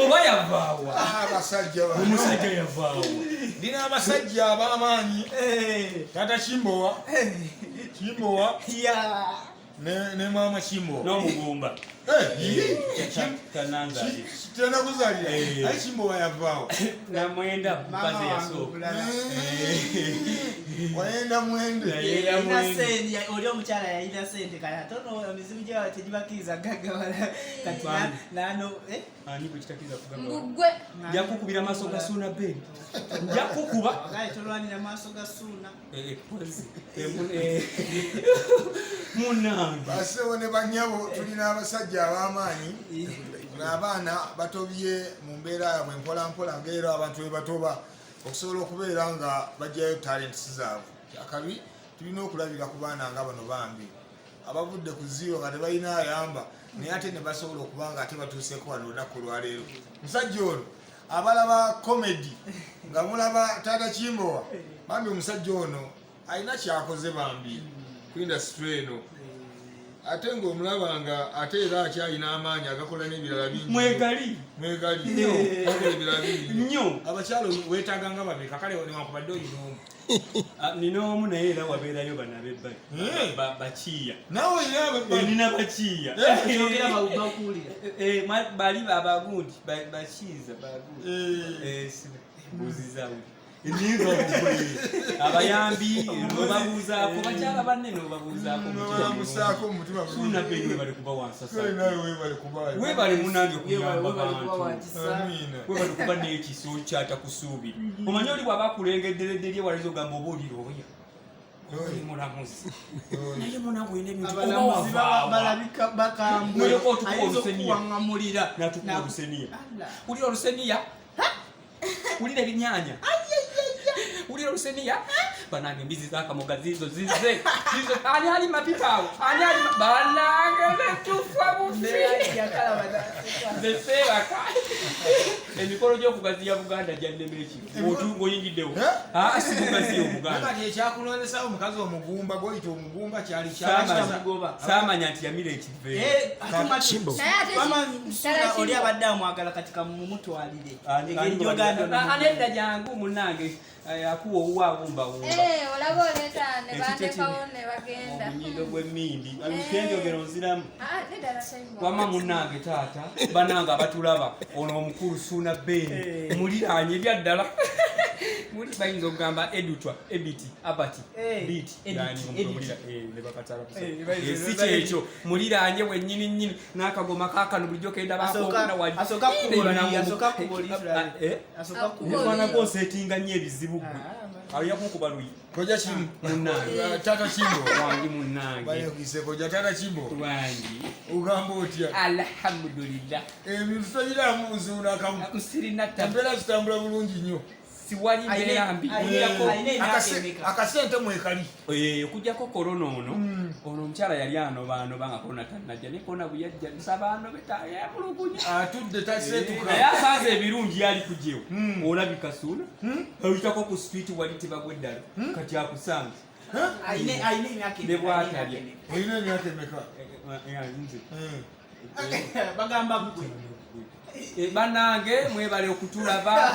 oba yavaawa abasajja omusajja yavaawa ndina abasajja ab'amaanyi tata Kimbowa ne mama Kimbowa n'omugumba tananzali tenakuzalira ayi Kimbowa yavaawa namwenda mukazi yasooka wayenda mwende oli omukyala yalina sente kale atono emizimu gyawa tegibakiriza gaggawala kati nano ani bwe kitakiriza kugamba Mugwe njakukubira maaso ga Suuna Bendi njakukuba agaye tolwanira maaso ga Suuna munange basewo ne banyabo tulina abasajja ab'amaanyi n'abaana batobye mu mbeera yabwe mpolampola ng'era abantu bwe batoba okusobola okubeera nga bajjayo talents zaabwe akabi tulina okulabira ku baana nga bano bambi abavudde ku zero nga tebalina ayamba naye ate ne basobola okuba nga ate batuuseeko wano olunaku olwaleero musajja ono abalaba comedy nga mulaba tata Kimbowa bambi omusajja ono alina kyakoze bambi ku industry eno ate ng'omulaba nga ate era akyalina amaanyi agakola n'ebirala bingi mwegali ebirala bingi nnyo abakyalo weetaaga nga babiri kakale newankubadde oyina omu nina omu naye era wabeerayo bano ab'ebbali bakiiya naawe oyina nina bakiiya kyogera bakuwulira bali abagundi bakiiza buzizawuli ninza abayambi nobabuuzaako bakyala banne nobabuuzaako mutima Suuna Bendi webale kuba wansasa webale munange okuyamba bantu webale kuba n'ekiso kyatakusuubira omanyi oli bw'aba akulengedderedde eri ewaliza ogamba oba olira oya oli mulamuzi naye munange olina ebintu abalamuzi balabika bakambwe Noyoka otukuwa ayinza oluseniya. okuwaŋŋamulira natukuwa oluseniya ulira oluseniya ulira ebinyaanya ulira oluseniya banange embizi zakamoga zizo zize ani ali mapipaawo ani ali banange netufa bufi zesebaka emikolo gy'okugaziya Buganda gyannema ekifu ng'oyingiddewo simugaziya Obuganda kati ekyakulondesawo omukazi omugumba gw'oyita omugumba kyali saamanya nti yamira ekiveera oli abadde amwagala kati kamumutwalire anedda jangu munange akuwa owuwaawumbawumba olaba oleeta ne bandekawo ne bagenda omunyindo gw'emmindi kenjogera onziramu nedala Simon wama munange taata banange abatulaba ono omukulu Suuna Bendi muliraanye ebyaddala muli bayinza okugamba edutwa ebiti abati biti si kyekyo muliraanye wennyini n'akagoma kaakano bulijjo kenda bakonago oseetinga nnyo ebizibu gwe ayo yakukuba luyi koja Kimu munange tata Kimbowa wangi munange bayokise koja tata Kimbowa wangi ugamba otya alhamdulillah ebintu tobiramu nzuuna kamu kusirina embeera zitambula bulungi nnyo siwali mbeera mbi akasente mwekali okujjako korona ono omukyala yali anobaanoba nga korona tannajja ne korona bwe yajja nsaba anobe yamulugunya atudde taseetuka naye asanze ebirungi yali kujewo olabika Suuna oyitako ku street wali tebagwe eddala kati akusanze ne bwatalya olina emyaka emeka nze bagamba bwe banange mwebale okutulaba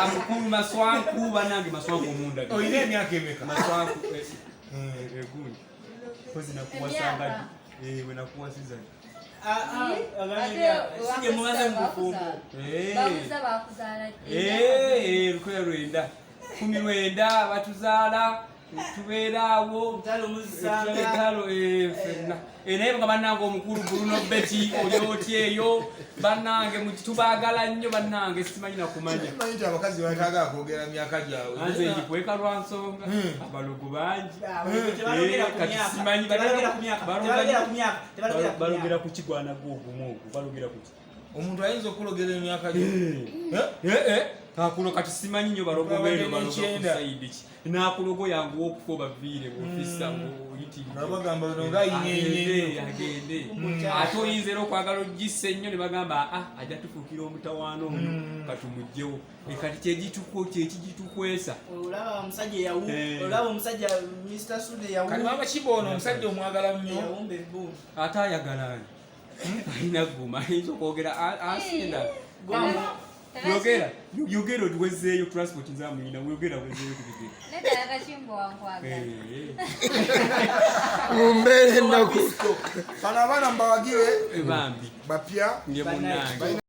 amukulu Maswanku banange Maswanku omunda olina emyaka emeka Maswanku egundi kozi nakuwasanga wenakuwasiza sinye mubaze mubufumbo babuza bakuzaala lukwe lwenda 19 batuzaala tubeeraawo etalo fenna naye nga bannange omukulu Bruno Betty oli otyeyo bannange tubaagala nnyo bannange simanyi nakumanya manyi abakazi bataaga kwogera myaka gyabwe anze njikweka lwa nsonga abalogo bangi kati simanyi balogera ku kigwana gwogumu ogwo balogera ku omuntu ayinza okulogera emyaka gye akulo kati simanyi nnyo balogo beeno balogosaidi ki nakulogo yangu okufa obaviire ofisa bagamba nga ayinyenye agende ate oyinza era okwagala ogissa ennyo ne bagamba ajja tufuukira omutawaana ono katumugjewo kati kyekigitukwesa olaba omusajja olaba omusajja Mr. Sude kati mama Kimbowa ono omusajja omwagala nnyo ate ayagala alina guma ayinza okwogera asinda Yogera. yogera odiwezeeyo transport nzamuyina yogera wezeeyo tubigere Neta yakachimbo wankwaga. Mumbere nako. Bana bana mbawagire bambi bapya ndiye munange